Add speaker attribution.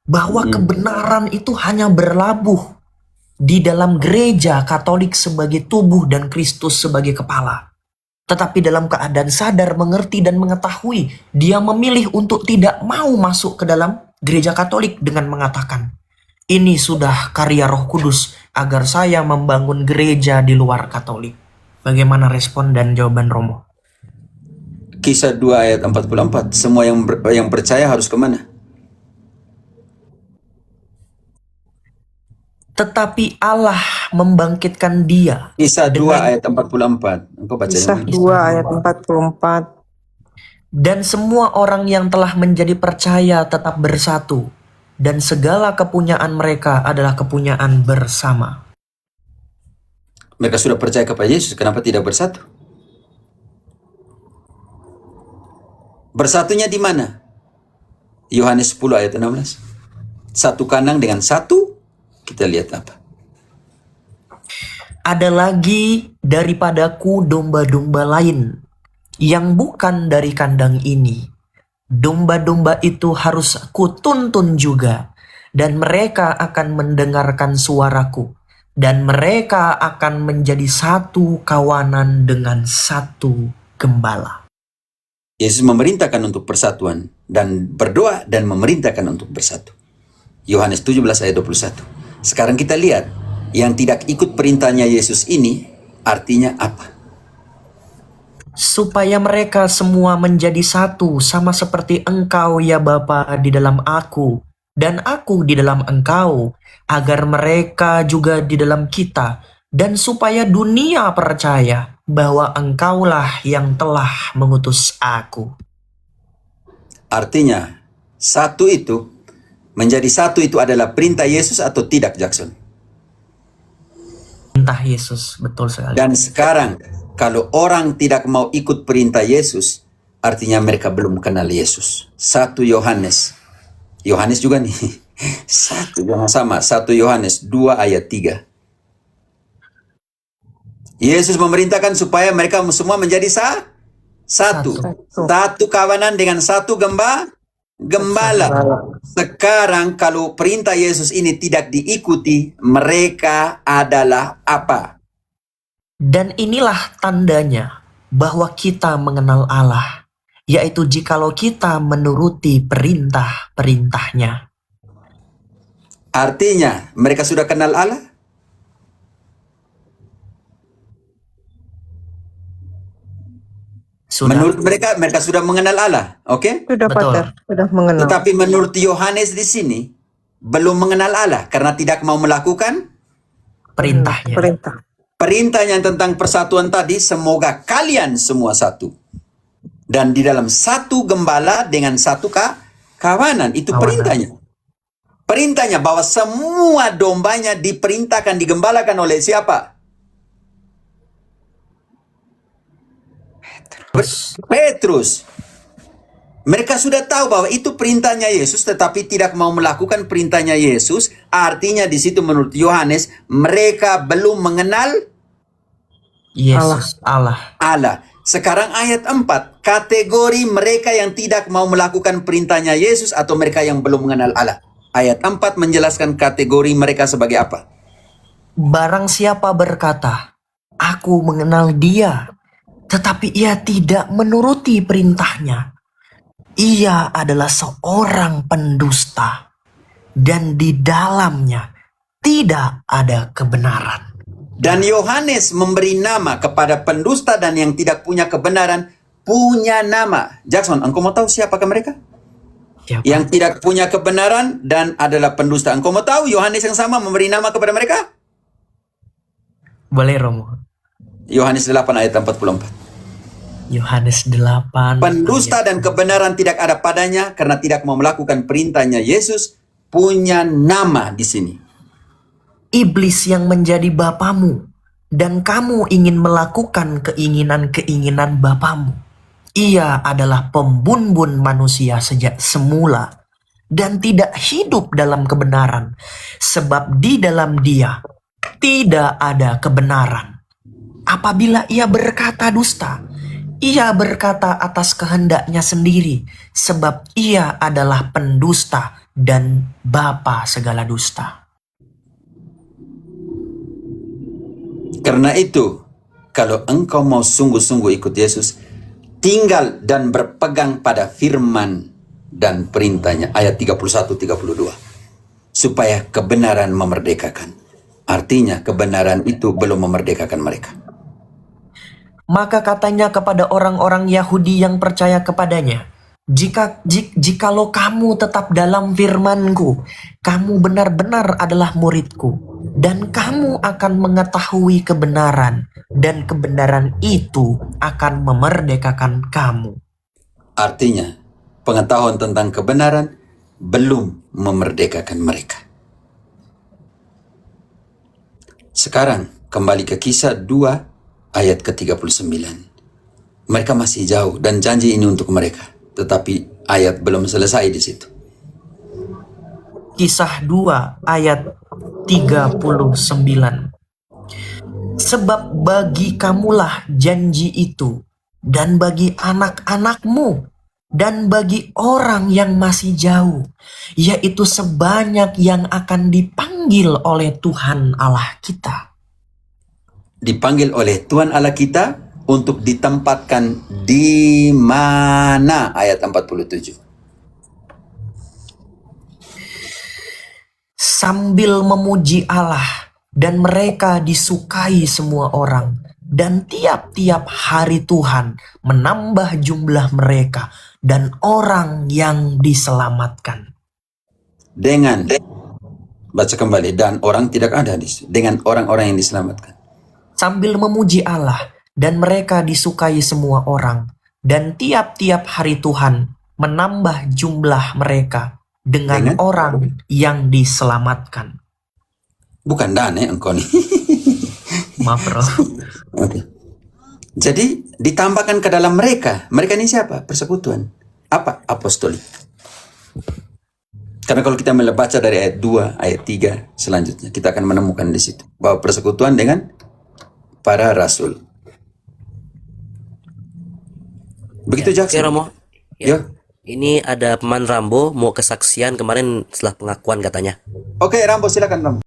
Speaker 1: bahwa kebenaran itu hanya berlabuh di dalam gereja Katolik sebagai tubuh dan Kristus sebagai kepala. Tetapi dalam keadaan sadar, mengerti, dan mengetahui, dia memilih untuk tidak mau masuk ke dalam gereja Katolik dengan mengatakan, ini sudah karya Roh Kudus agar saya membangun gereja di luar Katolik. Bagaimana respon dan jawaban Romo?
Speaker 2: Kisah 2 ayat 44. Semua yang percaya harus kemana?
Speaker 1: Tetapi Allah membangkitkan dia.
Speaker 2: Kisah 2 ayat 44. Engkau baca
Speaker 3: Kisah
Speaker 2: yang
Speaker 3: 2 ayat 44.
Speaker 1: Dan semua orang yang telah menjadi percaya tetap bersatu, dan segala kepunyaan mereka adalah kepunyaan bersama.
Speaker 2: Mereka sudah percaya kepada Yesus, kenapa tidak bersatu? Bersatunya di mana? Yohanes 10 ayat 16. Satu kandang dengan satu, kita lihat apa?
Speaker 1: Ada lagi daripadaku domba-domba lain yang bukan dari kandang ini. Domba-domba itu harus kutuntun juga, dan mereka akan mendengarkan suaraku, dan mereka akan menjadi satu kawanan dengan satu gembala.
Speaker 2: Yesus memerintahkan untuk persatuan dan berdoa dan memerintahkan untuk bersatu. Yohanes 17 ayat 21. Sekarang kita lihat, yang tidak ikut perintahnya Yesus ini artinya apa?
Speaker 1: Supaya mereka semua menjadi satu, sama seperti Engkau ya Bapa di dalam aku, dan aku di dalam Engkau, agar mereka juga di dalam kita, dan supaya dunia percaya bahwa Engkaulah yang telah mengutus aku.
Speaker 2: Artinya, menjadi satu itu adalah perintah Yesus atau tidak, Jackson?
Speaker 1: Perintah Yesus, betul sekali.
Speaker 2: Dan sekarang, kalau orang tidak mau ikut perintah Yesus, artinya mereka belum kenal Yesus. 1 Yohanes. Yohanes juga nih. 1 Yohanes 2 ayat 3. Yesus memerintahkan supaya mereka semua menjadi satu. Satu kawanan dengan satu gembala. Sekarang kalau perintah Yesus ini tidak diikuti, mereka adalah apa?
Speaker 1: Dan inilah tandanya bahwa kita mengenal Allah, yaitu jikalau kita menuruti perintah-perintahnya.
Speaker 2: Artinya, mereka sudah kenal Allah?
Speaker 1: Sudah.
Speaker 2: Menurut mereka sudah mengenal Allah, oke?
Speaker 3: Sudah,
Speaker 1: Betul.
Speaker 3: Pater. Sudah mengenal.
Speaker 2: Tetapi menurut Yohanes di sini, belum mengenal Allah karena tidak mau melakukan
Speaker 1: Perintahnya.
Speaker 3: Perintah.
Speaker 2: perintahnya tentang persatuan tadi. Semoga kalian semua satu. Dan di dalam satu gembala dengan satu kawanan. Itu perintahnya. Perintahnya bahwa semua dombanya diperintahkan, digembalakan oleh siapa? Petrus. Mereka sudah tahu bahwa itu perintahnya Yesus, tetapi tidak mau melakukan perintahnya Yesus. Artinya di situ menurut Yohanes, mereka belum mengenal
Speaker 1: Yesus, Allah.
Speaker 2: Sekarang ayat 4, kategori mereka yang tidak mau melakukan perintahnya Yesus atau mereka yang belum mengenal Allah. Ayat 4 menjelaskan kategori mereka sebagai apa?
Speaker 1: Barang siapa berkata, aku mengenal dia, tetapi ia tidak menuruti perintahnya, ia adalah seorang pendusta, dan di dalamnya tidak ada kebenaran.
Speaker 2: Dan Yohanes memberi nama kepada pendusta dan yang tidak punya kebenaran, punya nama. Jackson, engkau mau tahu siapakah mereka?
Speaker 1: Siapa?
Speaker 2: Yang tidak punya kebenaran dan adalah pendusta. Engkau mau tahu Yohanes yang sama memberi nama kepada mereka?
Speaker 1: Boleh Romo.
Speaker 2: Yohanes 8 ayat 44.
Speaker 1: Yohanes 8.
Speaker 2: Pendusta dan kebenaran tidak ada padanya karena tidak mau melakukan perintahnya Yesus, punya nama di sini.
Speaker 1: Iblis yang menjadi bapamu, dan kamu ingin melakukan keinginan-keinginan bapamu. Ia adalah pembumbun manusia sejak semula, dan tidak hidup dalam kebenaran, sebab di dalam dia tidak ada kebenaran. Apabila ia berkata dusta, ia berkata atas kehendaknya sendiri, sebab ia adalah pendusta dan bapa segala dusta.
Speaker 2: Karena itu, kalau engkau mau sungguh-sungguh ikut Yesus, tinggal dan berpegang pada firman dan perintahnya. Ayat 31-32. Supaya kebenaran memerdekakan. Artinya kebenaran itu belum memerdekakan mereka.
Speaker 1: Maka katanya kepada orang-orang Yahudi yang percaya kepadanya, jikalau kamu tetap dalam firman-Ku, kamu benar-benar adalah murid-Ku, dan kamu akan mengetahui kebenaran, dan kebenaran itu akan memerdekakan kamu.
Speaker 2: Artinya, pengetahuan tentang kebenaran belum memerdekakan mereka. Sekarang, kembali ke Kisah 2 ayat ke-39. Mereka masih jauh dan janji ini untuk mereka. Tetapi ayat belum selesai di situ.
Speaker 1: Kisah 2 ayat 39. Sebab bagi kamulah janji itu, dan bagi anak-anakmu, dan bagi orang yang masih jauh, yaitu sebanyak yang akan dipanggil oleh Tuhan Allah kita.
Speaker 2: Dipanggil oleh Tuhan Allah kita untuk ditempatkan di mana? Ayat 47.
Speaker 1: Sambil memuji Allah, dan mereka disukai semua orang, dan tiap-tiap hari Tuhan menambah jumlah mereka dan orang yang diselamatkan.
Speaker 2: Dengan, baca kembali, dan orang tidak ada di situ. Dengan orang-orang yang diselamatkan.
Speaker 1: Sambil memuji Allah, dan mereka disukai semua orang, dan tiap-tiap hari Tuhan menambah jumlah mereka dengan orang yang diselamatkan.
Speaker 2: Bukan dane engkau nih.
Speaker 1: Maaf bro.
Speaker 2: Oke. Jadi ditambahkan ke dalam mereka. Mereka ini siapa? Persekutuan. Apa? Apostolik. Karena kalau kita membaca dari ayat 2, ayat 3 selanjutnya, kita akan menemukan di situ bahwa persekutuan dengan para rasul. Begitu
Speaker 4: Ya,
Speaker 2: Jackson.
Speaker 4: oke Romo.
Speaker 2: Ya.
Speaker 4: Ini ada Paman Rambo mau kesaksian kemarin setelah pengakuan katanya.
Speaker 2: Oke, Rambo silakan Rambo.